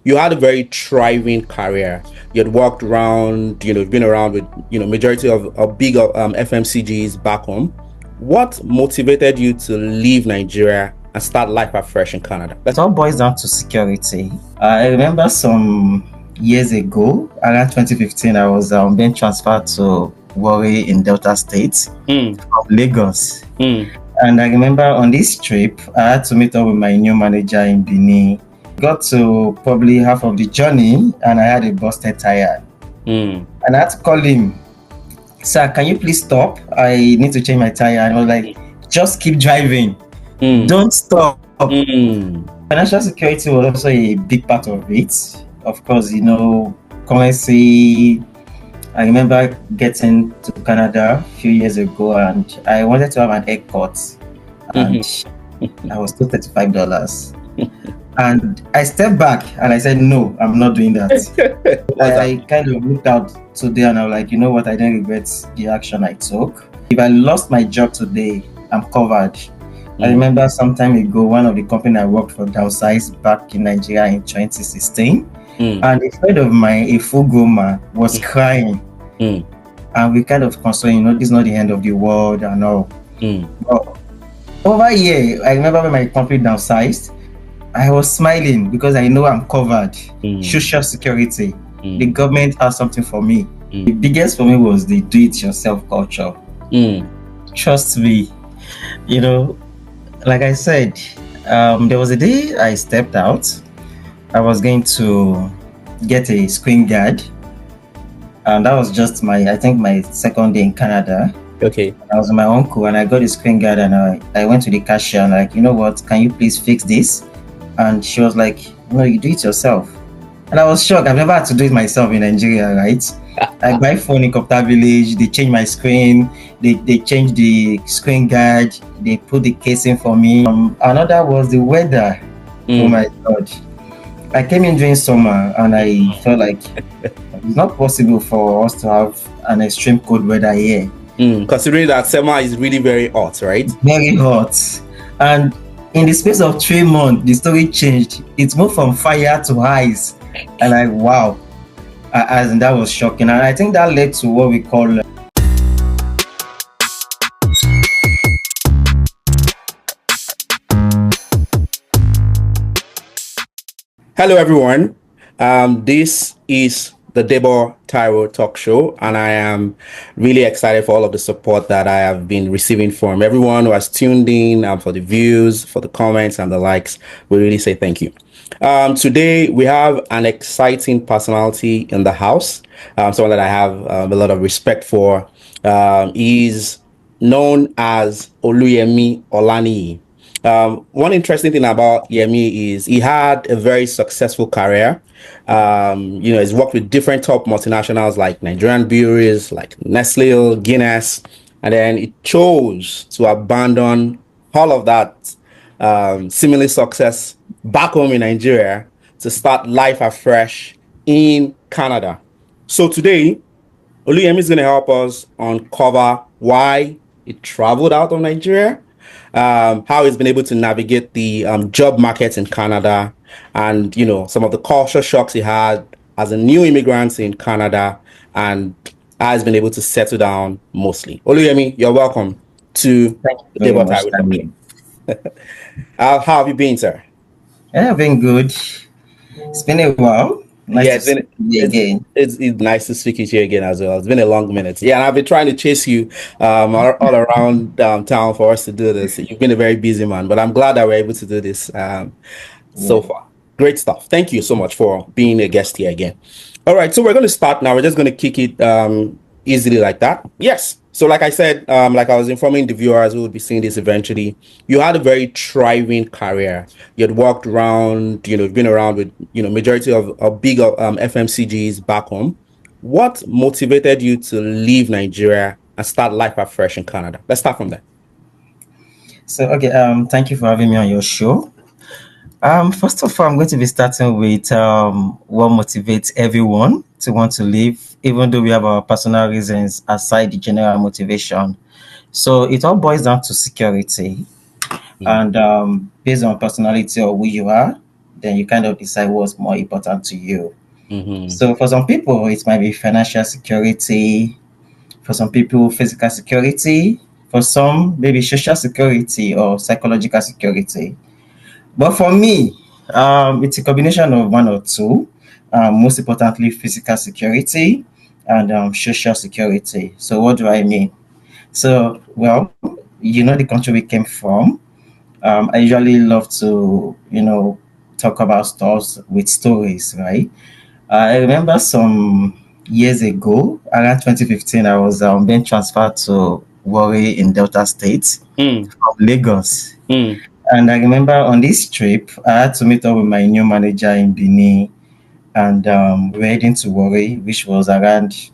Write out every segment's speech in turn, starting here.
you had a very thriving career. You had worked around, you've been around with, majority of big FMCGs back home. What motivated you to leave Nigeria and start life afresh in Canada? It all boils down to security. I remember some years ago, around 2015, I was being transferred to Warri in Delta State from Lagos. And I remember on this trip, I had to meet up with my new manager in Benin. Got to probably half of the journey and I had a busted tire. And I had to call him, "Sir, can you please stop? I need to change my tire." And I was like, "Just keep driving. Don't stop." Financial security was also a big part of it. Of course, currency. I remember getting to Canada a few years ago and I wanted to have an haircut and I was still $35. And I stepped back and I said, "No, I'm not doing that." I kind of looked out today and I was like, you know what, I don't regret the action I took. If I lost my job today, I'm covered. I remember some time ago, one of the companies I worked for downsized back in Nigeria in 2016. And a friend of mine, a full groomer, was crying. And we kind of consoled, this is not the end of the world and all. But over here, I remember when my company downsized, I was smiling because I know I'm covered. Social security. The government has something for me. The biggest for me was the do-it-yourself culture. Trust me, like I said, there was a day I stepped out. I was going to get a screen guard. And that was just my second day in Canada. Okay. I was with my uncle and I got a screen guard and I went to the cashier and like, "You know what, can you please fix this?" And she was like, "No, you do it yourself." And I was shocked. I've never had to do it myself in Nigeria, right? I buy phone in Copter Village, they change my screen, they change the screen guard, they put the casing for me. Another was the weather. Oh my God. I came in during summer and I felt like it's not possible for us to have an extreme cold weather here. Considering that summer is really very hot, right? Very hot. And in the space of 3 months, the story changed. It moved from fire to ice. And like, wow. And that was shocking. And I think that led to what we call Hello, everyone. This is the Debo Talk Show, and I am really excited for all of the support that I have been receiving from everyone who has tuned in, for the views, for the comments, and the likes. We really say thank you. Today, we have an exciting personality in the house, someone that I have a lot of respect for. He's known as Oluyemi Olaniyi. One interesting thing about Yemi is he had a very successful career. He's worked with different top multinationals like Nigerian Breweries, like Nestlé, Guinness, and then he chose to abandon all of that seemingly success back home in Nigeria to start life afresh in Canada. So today, Oluyemi is going to help us uncover why he traveled out of Nigeria, how he's been able to navigate the job market in Canada, and some of the culture shocks he had as a new immigrant in Canada, and how he's been able to settle down mostly. Oluyemi, you're welcome to the Debo Talk. How have you been, sir? Yeah, I've been good. It's been a while. It's nice to speak with you again as well. It's been a long minute. Yeah, and I've been trying to chase you all around town for us to do this. You've been a very busy man, but I'm glad that we're able to do this so far. Great stuff. Thank you so much for being a guest here again. All right, so we're going to start now. We're just going to kick it easily like that. Yes. So like I said, like I was informing the viewers who would be seeing this eventually, you had a very thriving career. You had worked around, you've been around with, majority of big FMCGs back home. What motivated you to leave Nigeria and start life afresh in Canada? Let's start from there. So, okay, thank you for having me on your show. First of all, I'm going to be starting with what motivates everyone to want to leave, even though we have our personal reasons aside the general motivation. So it all boils down to security. And based on personality or who you are, then you kind of decide what's more important to you. Mm-hmm. So for some people, it might be financial security. For some people, physical security. For some, maybe social security or psychological security. But for me, it's a combination of one or two. Most importantly, physical security and social security. So what do I mean? So, well, the country we came from. I usually love to, talk about stuff with stories, right? I remember some years ago, around 2015, I was being transferred to Warri in Delta State Mm, from Lagos. mm. And I remember on this trip, I had to meet up with my new manager in Benin, and we were heading to Warri, which was around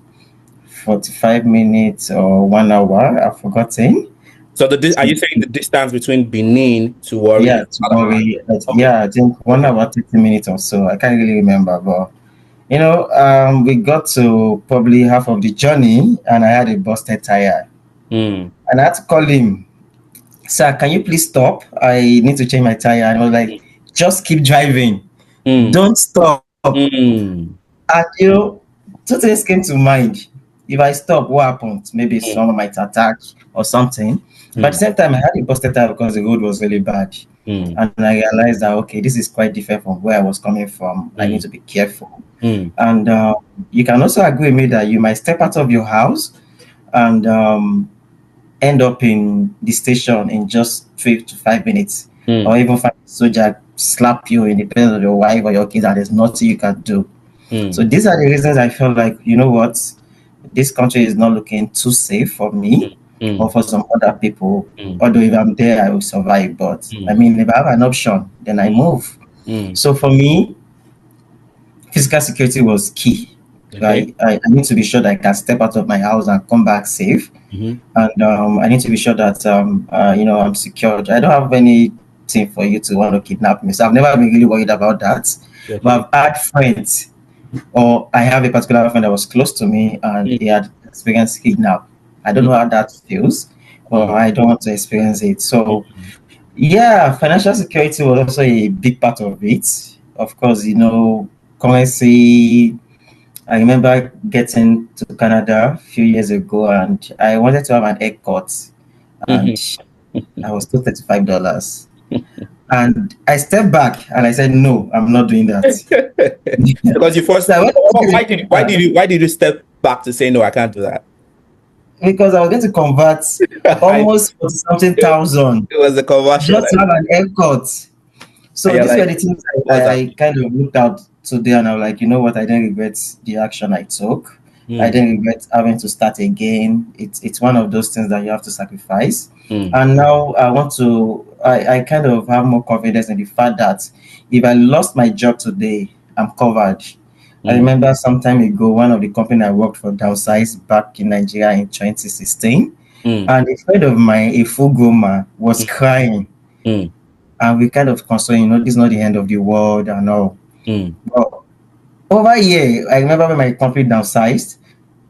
45 minutes or 1 hour, I've forgotten. So are you saying the distance between Benin to Warri Yeah, is to about an Warri. hour? Okay. Yeah, I think one Okay. hour, 30 minutes or so. I can't really remember, but we got to probably half of the journey and I had a busted tire. Mm, And I had to call him, sir, can you please stop? I need to change my tire. And I was like, just keep driving. mm, Don't stop. mm, And two things came to mind. If I stop, what happens? Maybe mm, someone might attack or something. But at the mm, same time, I had a busted tire because the road was really bad. mm, And I realized that, okay, this is quite different from where I was coming from. I need mm, to be careful. mm, And you can also agree with me that you might step out of your house and end up in the station in just 3 to 5 minutes, mm, or even find a soldier slap you in the presence of your wife or your kids, and there's nothing you can do. So mm, these are the reasons I feel like, you know what, this country is not looking too safe for me or mm, for some other people. mm, Although if I'm there, I will survive. But I mm, mean, if I have an option, then I move. mm. So for me, physical security was key. Okay. Right? I need to be sure that I can step out of my house and come back safe. Mm-hmm. And I need to be sure that I'm secured. I don't have anything for you to want to kidnap me. So I've never been really worried about that. Okay. But I've had friends, or I have a particular friend that was close to me and Mm, he had experienced kidnap. I don't mm, know how that feels, but mm, I don't want to experience it. So mm, yeah, financial security was also a big part of it. Of course, currency. I remember getting to Canada a few years ago and I wanted to have an haircut and mhm. I was told $35. And I stepped back and I said, no, I'm not doing that. Because you first, So I went to get why a did paper why did you step back to say no? I can't do that. because I was going to convert I, almost 40 something thousand it was a conversion, just to have an haircut. and So you're these were like, the things what's I happening? kind of looked out today and I was like, you know what, I didn't regret the action I took. I Mm, didn't regret having to start again. It's one of those things that you have to sacrifice. mm, And now I kind of have more confidence in the fact that if I lost my job today, I'm covered. I mm, remember some time ago, one of the company I worked for downsized back in Nigeria in 2016. mm, And a friend of mine, a full groomer, was mm, crying. mm, And we kind of concerned, this is not the end of the world and all. mm, But over here, I remember when my company downsized,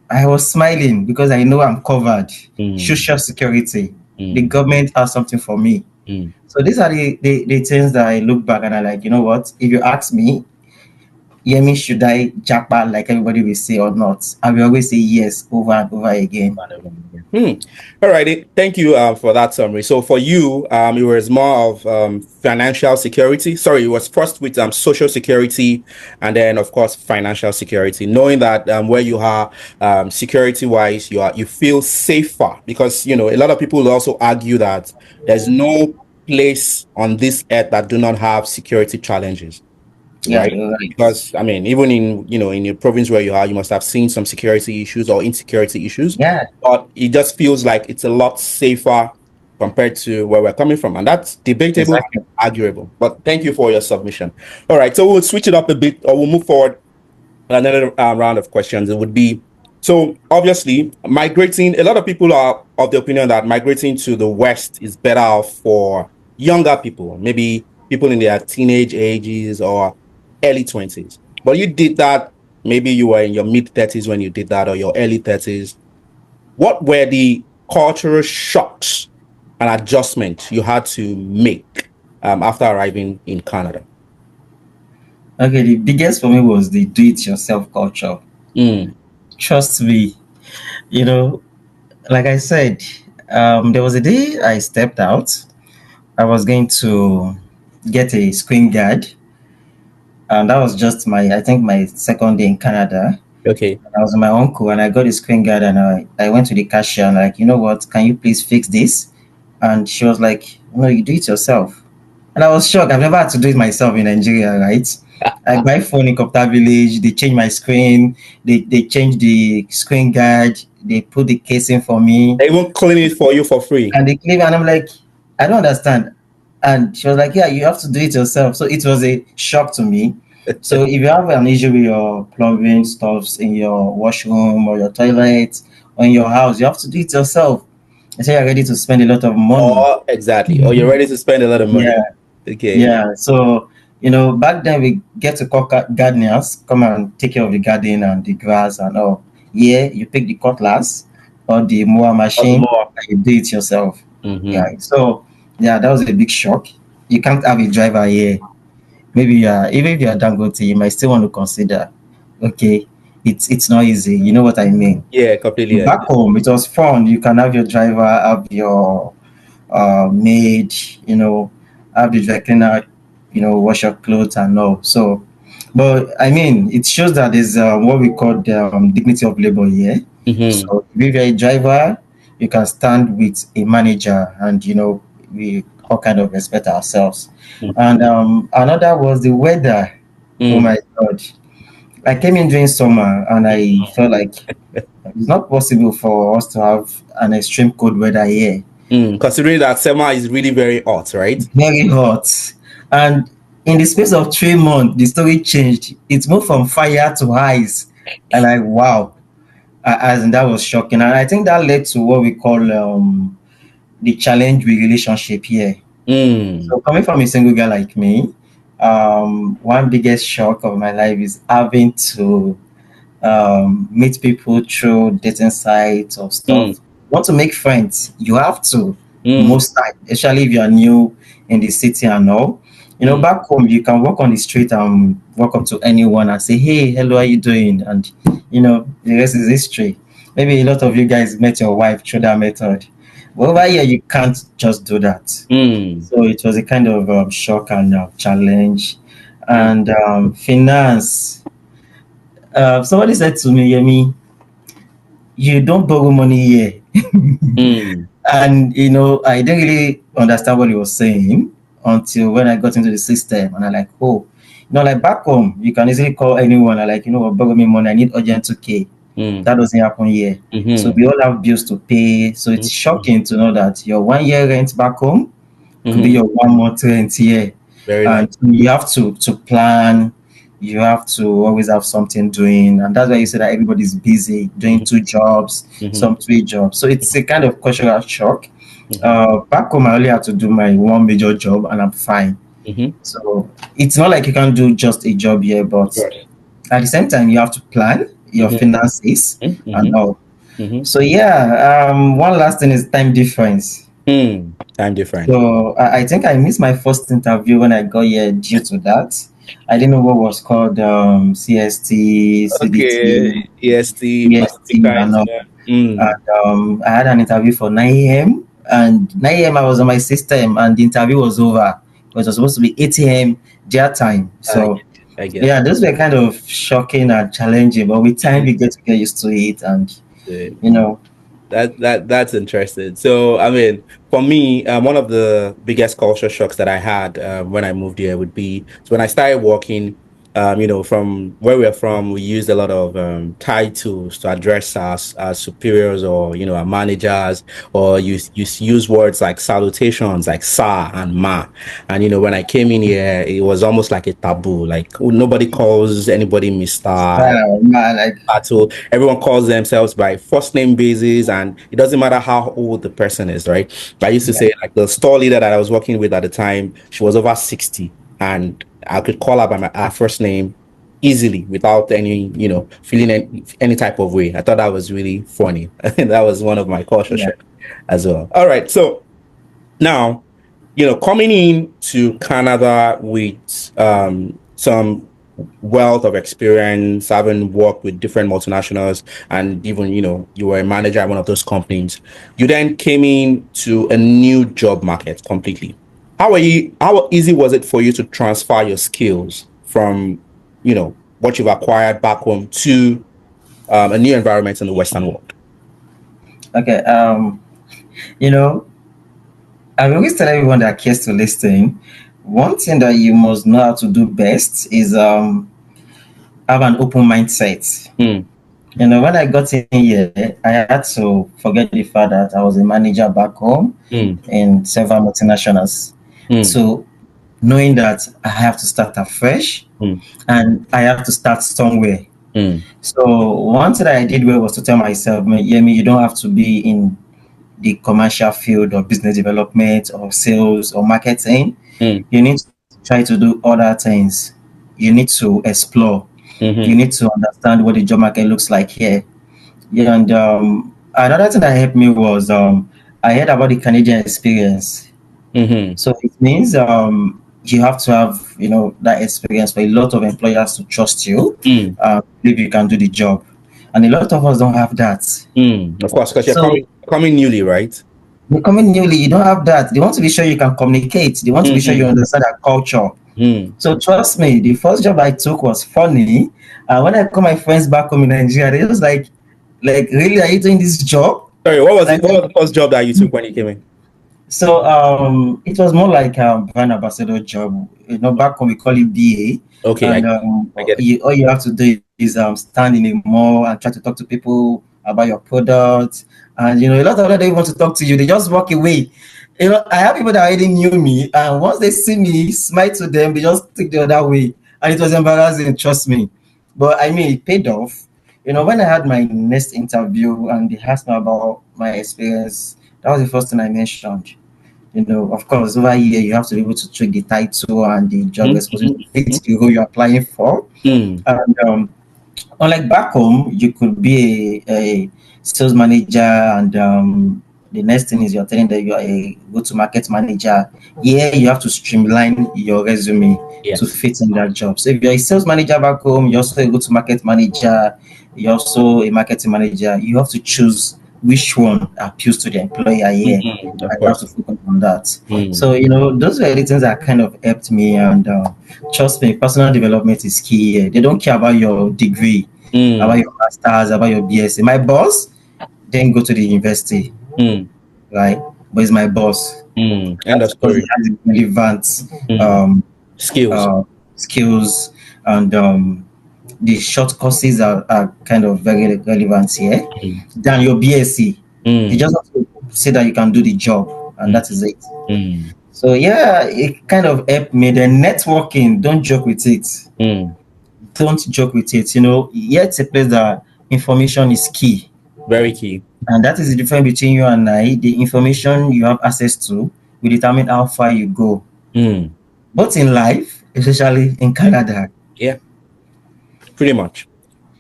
I was smiling because I know I'm covered. mm, Social security. The mm, government has something for me. mm. So these are the things that I look back and I like, you know what? If you ask me, Yemi, should I jackpot like everybody will say or not? I will always say yes over and over again. Hmm. All righty. Thank you for that summary. So for you, it was more of financial security. Sorry, it was first with social security, and then of course financial security. Knowing that where you are, security wise, you feel safer because a lot of people will also argue that there's no place on this earth that do not have security challenges, Yeah, right? you're right. Because I mean, even in your province where you are, you must have seen some security issues or insecurity issues, Yeah, but it just feels like it's a lot safer compared to where we're coming from, and that's debatable and exactly. arguable. But thank you for your submission. All right, so we'll switch it up a bit, or we'll move forward another round of questions. It would be, so obviously migrating, a lot of people are of the opinion that migrating to the west is better for younger people, maybe people in their teenage ages or early 20s, but you did that, maybe you were in your mid 30s when you did that, or your early 30s. What were the cultural shocks and adjustments you had to make after arriving in Canada? Okay, the biggest for me was the do-it-yourself culture. Mm. Trust me, you know, like I said, there was a day I stepped out. I was going to get a screen guard, and that was just I think, my second day in Canada. Okay. I was with my uncle, and I got a screen guard, and I went to the cashier, and like, you know what, can you please fix this? And she was like, no, you do it yourself. And I was shocked. I've never had to do it myself in Nigeria, right? I buy phone in Copter Village, they change my screen, they change the screen guard, they put the casing for me, They won't clean it for you for free. and they clean, and I'm like, I don't understand. And she was like, yeah, you have to do it yourself. So it was a shock to me. So if you have an issue with your plumbing stuffs in your washroom or your toilet or in your house, you have to do it yourself. I say you're ready to spend a lot of money. Or exactly. Or you're ready to spend a lot of money. Yeah, Okay. yeah. So, back then we get to call gardeners, come and take care of the garden and the grass and all. Yeah, you pick the cutlass or the mower Or the machine more. and you do it yourself. Yeah. Mm-hmm. So, yeah, that was a big shock. You can't have a driver here. Maybe even if you are Dangote, you might still want to consider, okay, it's not easy. You know what I mean? Yeah, completely Back agree. home, it was fun. You can have your driver, have your maid, have the dry cleaner, wash your clothes and all. So, but I mean, it shows that there's what we call the dignity of labor here. Mm-hmm. So, if you're a driver, you can stand with a manager, and we all kind of respect ourselves. And another was the weather. Oh Mm-hmm. my God! I came in during summer, and I felt like it's not possible for us to have an extreme cold weather here. Considering that summer is really very hot, right? Very hot. And in the space of 3 months, the story changed. It moved from fire to ice. And like, wow. As in, that was shocking. And I think that led to what we call the challenge with relationship here. Mm. So coming from a single guy like me, one biggest shock of my life is having to meet people through dating sites or Mm. stuff. Want to make friends, you have to, Mm. most time, especially if you are new in the city and all. Mm. Back home, you can walk on the street and walk up to anyone and say, hey, hello, how you doing? And, the rest is history. Maybe a lot of you guys met your wife through that method. But over here, you can't just do that. Mm. So it was a kind of shock and challenge. Mm. And finance. Somebody said to me, Yemi, you don't borrow money here. Mm. And, I didn't really understand what he was saying until when I got into the system. And I'm like, oh, like back home, you can easily call anyone and like, what, borrow me money. I need urgent 2K. Mm. That doesn't happen here. So Mm-hmm. we all have bills to pay. So it's shocking to know that your 1 year rent back home could be Mm-hmm. your 1 month rent here. Very nice. And you have to plan. You have to always have something doing, and that's why you say that everybody's busy doing 2 jobs, Mm-hmm. some 3 jobs. So it's a kind of cultural shock. Mm-hmm. Back home, I only have to do my one major job, and I'm fine. Mm-hmm. So it's not like you can do just a job here, but Right. at the same time, you have to plan your Mm-hmm. finances and Mm-hmm. all. Mm-hmm. So yeah, one last thing is time difference. Time different. So I think I missed my first interview when I got here due to that. I didn't know what was called CST, Okay. CDT, EST, EST, Pacific time and all. zone. Mm. And I had an interview for 9 a.m. And 9 a.m. I was on my system, and the interview was over. It was supposed to be 8 a.m. their time. I So get it. I get yeah, those were kind of shocking and challenging. But with time, you get to get used to it, and it. you know, That's interesting. So, I mean, for me, one of the biggest culture shocks that I had when I moved here would be so when I started working. From where we're from, we used a lot of titles to address our superiors or our managers, or you use words like salutations, like sir and ma. And when I came in here, it was almost like a taboo. Like nobody calls anybody Mister. man, like So everyone calls themselves by first name basis, and it doesn't matter how old the person is, right? I used to yeah, say, like, the store leader that I was working with at the time, she was over 60, and I could call her by her first name easily without feeling any type of way. I thought that was really funny. That was one of my culture yeah, shocks as well. All right, so now, coming in to Canada with some wealth of experience, having worked with different multinationals, and even, you were a manager at one of those companies. You then came in to a new job market completely. How easy was it for you to transfer your skills from, what you've acquired back home to a new environment in the Western world? Okay. You know, I always tell everyone that cares to listen. One thing that you must know how to do best is have an open mindset. Mm, When I got in here, I had to forget the fact that I was a manager back home mm, in several multinationals. mm, So knowing that I have to start afresh mm, and I have to start somewhere. mm, So one thing that I did well was to tell myself, Yemi, you don't have to be in the commercial field or business development or sales or marketing. mm, You need to try to do other things. You need to explore. You mhm, need to understand what the job market looks like here. Yeah, and another thing that helped me was I heard about the Canadian experience. mhm, So it means you have to have that experience for a lot of employers to trust you, mm, believe you can do the job, and a lot of us don't have that. Of course, because you're So coming newly, right? becoming newly, you don't have that. They want to be sure you can communicate. They want to be sure you Mhm, understand their culture. mm. So trust me, the first job I took was funny. When I call my friends back home in Nigeria, they was like, really, are you doing this job? Sorry, what was it? Like, What was the first job that you took when you came in? so it was more like a brand ambassador job. Back home we call it BA, Okay, and I get it. all you have to do is stand in a mall and try to talk to people about your product. And a lot of them don't want to talk to you; they just walk away. I have people that already knew me, and once they see me smile to them, they just take the other way, and it was embarrassing. Trust me, but I mean, it paid off. When I had my next interview and they asked me about my experience, that was the first thing I mentioned. Of course, over here you have to be able to tweak the title and the job Mhm, responsibility mhm, fit the role you're applying for. mhm, And unlike back home, you could be a sales manager, and the next thing is you're telling that you are a go-to-market manager. Here, you have to streamline your resume to yes. fit in that job. So if you're a sales manager back home, you're also a go-to-market manager, you're also a marketing manager. You have to choose which one appeals to the employer here, Of and you have to course. focus on that. Mm, So those were the things that kind of helped me, and trust me, personal development is key here. They don't care about your degree, about mm, your masters, about your BSc. My boss didn't go to the university, mm, right? But he's my boss. End of That's because he story. has the relevant Mm. um, Skills. uh, skills, and the short courses are kind of very relevant here Mm, than your BSc. You mm, just have to say that you can do the job, and mm, that is it. mm, So yeah, it kind of helped me. The networking, don't joke with it. mm. Don't joke with it. Yet it's a place that information is key. Very key. And that is the difference between you and I. The information you have access to will determine how far you go, Mm. both in life, especially in Canada. Yeah, pretty much.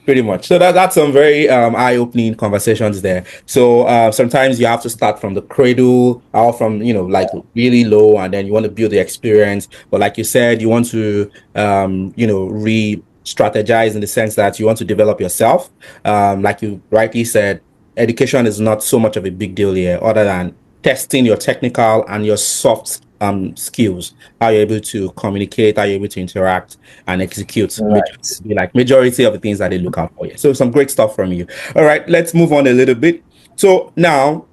Pretty much. So that's some very eye-opening conversations there. So sometimes you have to start from the cradle or from, like really low, and then you want to build the experience. But like you said, you want to re-strategize in the sense that you want to develop yourself. Like you rightly said, education is not so much of a big deal here, other than testing your technical and your soft skills, how you're able to communicate, how you're able to interact and execute Right. be like majority of the things that they look out for. Yeah. So some great stuff from you. All right, let's move on a little bit. So now,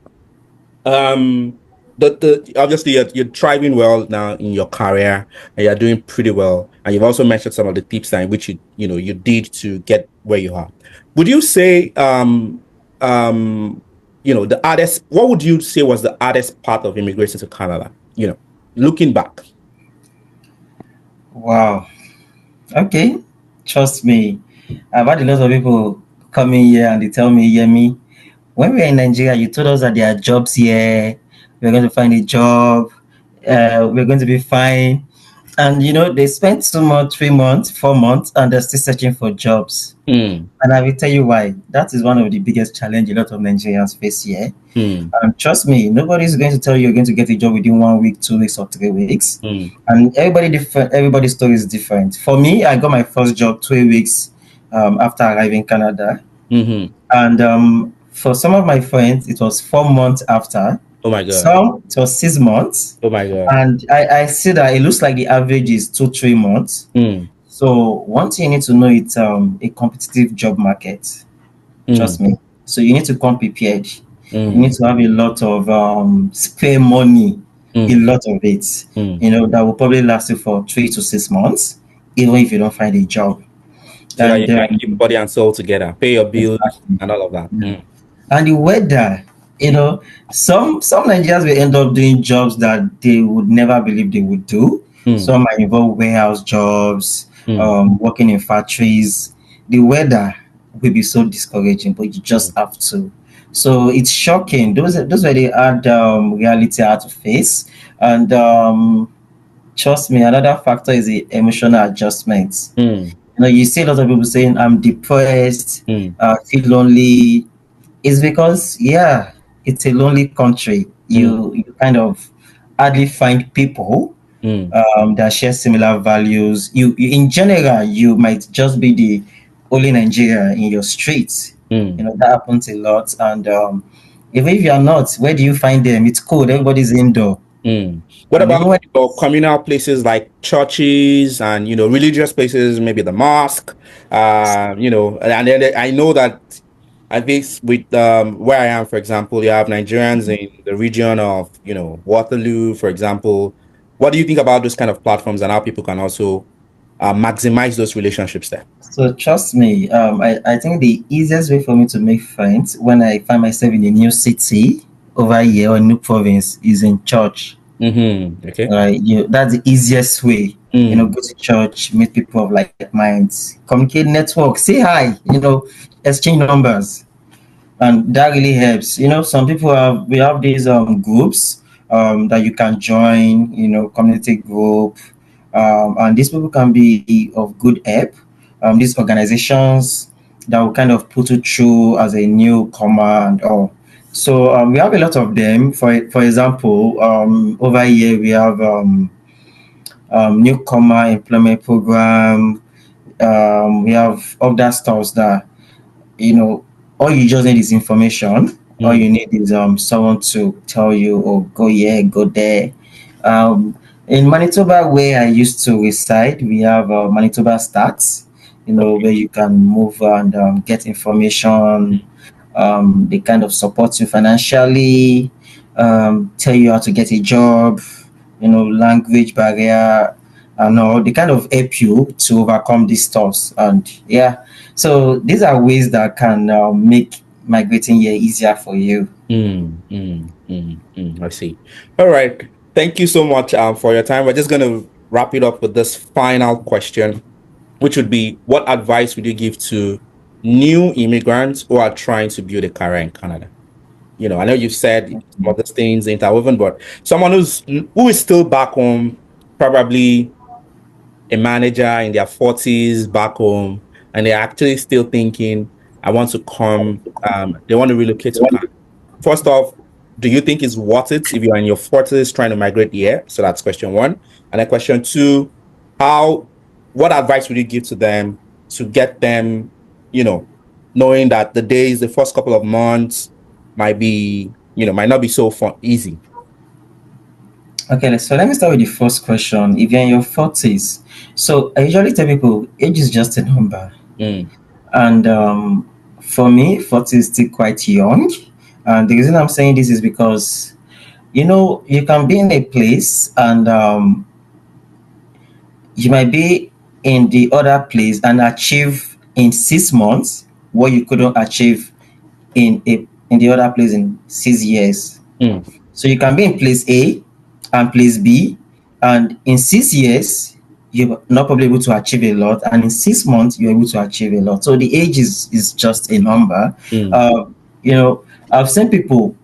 um, the obviously you're thriving well now in your career and you're doing pretty well. And you've also mentioned some of the tips in which you did to get where you are. Would you say the hardest? What would you say was the hardest part of immigration to Canada? Looking back. Wow. Okay. Trust me. I've had a lot of people coming here and they tell me, Yemi, when we were in Nigeria, you told us that there are jobs here. We're going to find a job. We're going to be fine. And they spent 2 months, 3 months, 4 months, and they're still searching for jobs. Mm. And I will tell you why. That is one of the biggest challenge a lot of Nigerians face here. Mm. Trust me, nobody is going to tell you you're going to get a job within 1 week, 2 weeks, or 3 weeks. Mm. And everybody different. Everybody's story is different. For me, I got my first job 2 weeks after arriving in Canada, Mm-hmm. and for some of my friends, it was 4 months after. Oh my God. Some it was 6 months, Oh my God. and I see that it looks like the average is 2-3 months. Mm. So one thing you need to know, it's a competitive job market. Trust Mm. me. So you need to come prepared. You Mm. need to have a lot of spare money, a Mm. lot of it. Mm. That will probably last you for 3 to 6 months, even if you don't find a job. So that you And can keep body and soul together, pay your bills exactly. and all of that. Yeah. Mm. And the weather, some Nigerians will end up doing jobs that they would never believe they would do. Mm. Some might involve warehouse jobs, Mm. working in factories. The weather will be so discouraging, but you Mm. just have to. So it's shocking. Those were the hard reality I had to face. And trust me, another factor is the emotional adjustments. Mm. You see a lot of people saying, I'm depressed, Mm. feel lonely. It's because, yeah, it's a lonely country. Mm. You kind of hardly find people Mm. that share similar values. In general, you might just be the only Nigeria in your streets. Mm. That happens a lot. And even if you are not, where do you find them? It's cold. Everybody's indoor. Mm. What And about even when communal places like churches and religious places, maybe the mosque? And then I know that at least with where I am, for example, you have Nigerians in the region of Waterloo, for example. What do you think about those kind of platforms and how people can also maximize those relationships there? So trust me, I think the easiest way for me to make friends when I find myself in a new city over here or a new province is in church. Mm-hmm. Okay. That's the easiest way. Mm. Go to church, meet people of like minds, communicate, network, say hi. Exchange numbers, and that really helps. Some people we have these groups that you can join. Community group, and these people can be of good help. These organizations that will kind of put you through as a newcomer and all. So we have a lot of them. For example, over here we have newcomer employment program. We have other stuff that you know all you just need is information. All Mm. you need is someone to tell you, oh, go here, go there. um in Manitoba, where I used to reside, we have Manitoba Stats, Okay. where you can move and get information. They kind of support you financially, tell you how to get a job, language barrier, and all. They kind of help you to overcome these stuffs. And yeah, so these are ways that can make migrating here easier for you. Mm, mm, I see. All right. Thank you so much for your time. We're just going to wrap it up with this final question, which would be, what advice would you give to new immigrants who are trying to build a career in Canada? I know you've said some of these things interwoven, but someone who is still back home, probably a manager in their 40s back home, and they're actually still thinking, I want to come, they want to relocate to Canada. First off, do you think it's worth it if you're in your 40s trying to migrate here? So that's question one. And then question two, what advice would you give to them to get them, you know, knowing that the first couple of months might not be so fun, easy. Okay, so let me start with the first question. If you're in your 40s, so I usually tell people age is just a number. Mm. And for me, 40 is still quite young. And the reason I'm saying this is because, you can be in a place and you might be in the other place and achieve in 6 months what you couldn't achieve in the other place in 6 years. Mm. So you can be in place A and place B, and in 6 years, you're not probably able to achieve a lot, and in 6 months, you're able to achieve a lot. So the age is just a number. Mm. Uh, I've seen people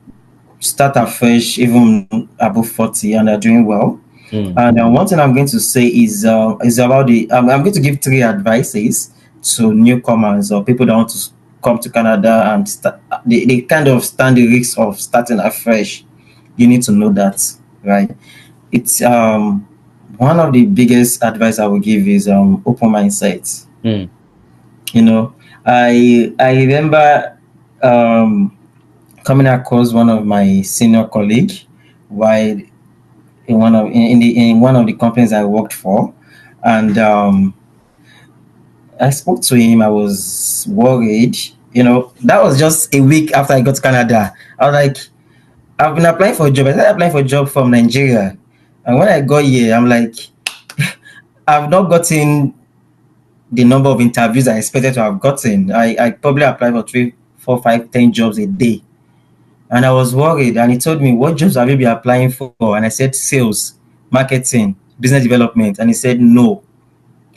start afresh, even above 40, and are doing well. Mm. And one thing I'm going to say is about I'm going to give three advices to newcomers or people that want to come to Canada and they kind of stand the risk of starting afresh. You need to know that, right? It's one of the biggest advice I will give is open mindset. Mm. You know, I remember um, coming across one of my senior colleague while in one of the companies I worked for, and I spoke to him. I was worried. You know, that was just a week after I got to Canada. I was like, I've been applying for a job. I started applying for a job from Nigeria, and when I got here, I'm like, I've not gotten the number of interviews I expected to have gotten. I probably applied for 3, 4, 5, 10 jobs a day. And I was worried. And he told me, what jobs have you been applying for? And I said, sales, marketing, business development. And he said, no,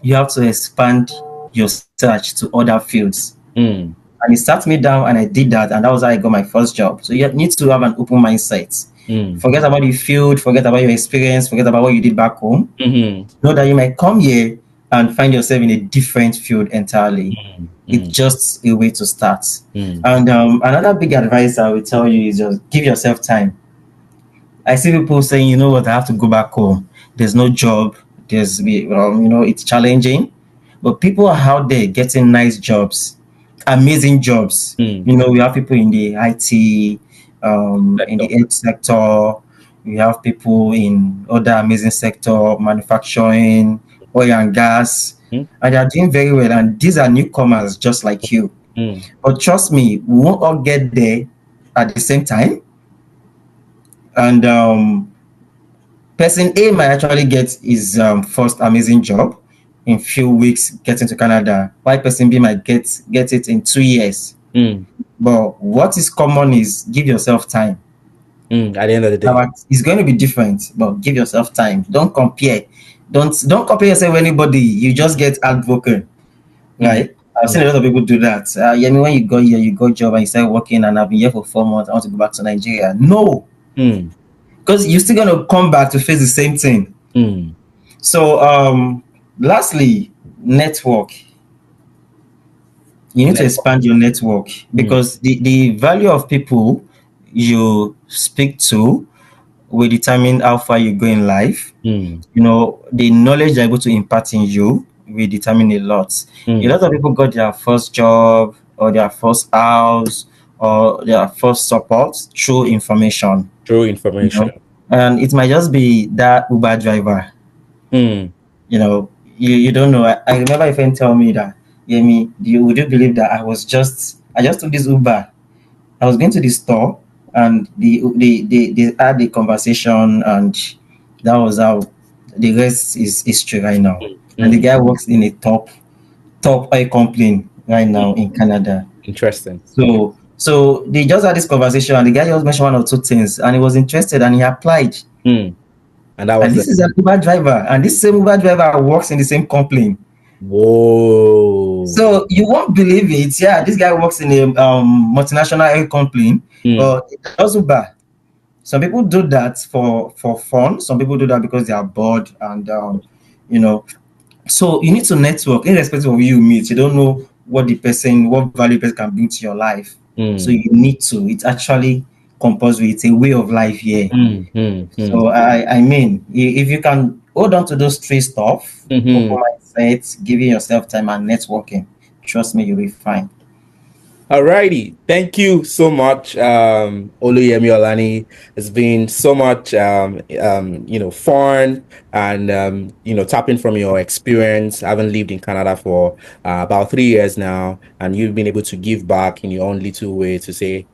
you have to expand your search to other fields. Mm. And he sat me down and I did that. And that was how I got my first job. So you need to have an open mindset. Mm. Forget about the field, forget about your experience, forget about what you did back home. Mm-hmm. Know that you might come here and find yourself in a different field entirely. Mm. It's Mm. just a way to start. Mm. And another big advice I will tell you is just give yourself time. I see people saying, you know what, I have to go back home. There's no job. It's challenging. But people are out there getting nice jobs, amazing jobs. Mm. You know, we have people in the IT, in the Sector. health sector. We have people in other amazing sector, manufacturing, oil and gas, Mm. and they are doing very well. And these are newcomers just like you. Mm. But trust me, we won't all get there at the same time. And person A might actually get his first amazing job in few weeks getting to Canada, while person B might get it in 2 years. Mm. But what is common is give yourself time. Mm. At the end of the day. Now, it's going to be different, but give yourself time. Don't compare. Don't compare yourself with anybody. You just get heartbroken, Mm. right? I've seen Mm. a lot of people do that. Yeah, I mean, when you go here, you got job and you start working, and I've been here for 4 months. I want to go back to Nigeria. No, Mm. because you're still gonna come back to face the same thing. Mm. So, lastly, network. You need to Network. expand your network Mm. because the value of people you speak to will determine how far you go in life. Mm. You know, the knowledge they're able to impart in you will determine a lot. A Mm. lot of people got their first job or their first house or their first support through information, True you know, information. and it might just be that Uber driver. Mm. You know, you don't know. I remember a friend tell me that, Yemi, would you believe that I just took this Uber. I was going to the store and they had the conversation and that was how the rest is history right now. And the Mm. guy works in a top oil company right now in Canada. Interesting. So they just had this conversation and the guy just mentioned one or two things and he was interested and he applied. Mm. And that And was this it. is an Uber driver, and this same Uber driver works in the same company. Whoa. So you won't believe it. Yeah, this guy works in a multinational oil company, Mm. but it does Uber. Some people do that for fun. Some people do that because they are bored, and you know. So you need to network, irrespective of who you meet. You don't know what value person can bring to your life. So Mm. you need to. It's actually compulsory. It's a way of life here. Mm. Mm. Mm. So I mean, if you can hold on to those three stuff, open Mm-hmm. mindset, giving yourself time and networking, trust me, you'll be fine. Alrighty, thank you so much, Oluyemi Olaniyi. It's been so much, fun and tapping from your experience. I haven't lived in Canada for about 3 years now, and you've been able to give back in your own little way to say,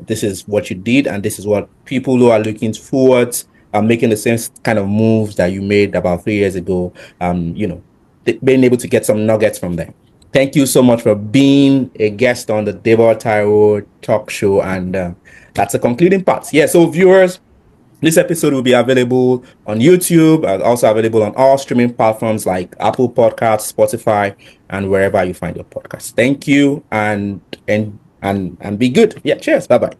this is what you did, and this is what people who are looking forward are making the same kind of moves that you made about 3 years ago. Being able to get some nuggets from them. Thank you so much for being a guest on the Debo Tyro talk show. And that's the concluding part. Yeah, so viewers, this episode will be available on YouTube and also available on all streaming platforms like Apple Podcasts, Spotify, and wherever you find your podcast. Thank you and be good. Yeah, cheers. Bye-bye.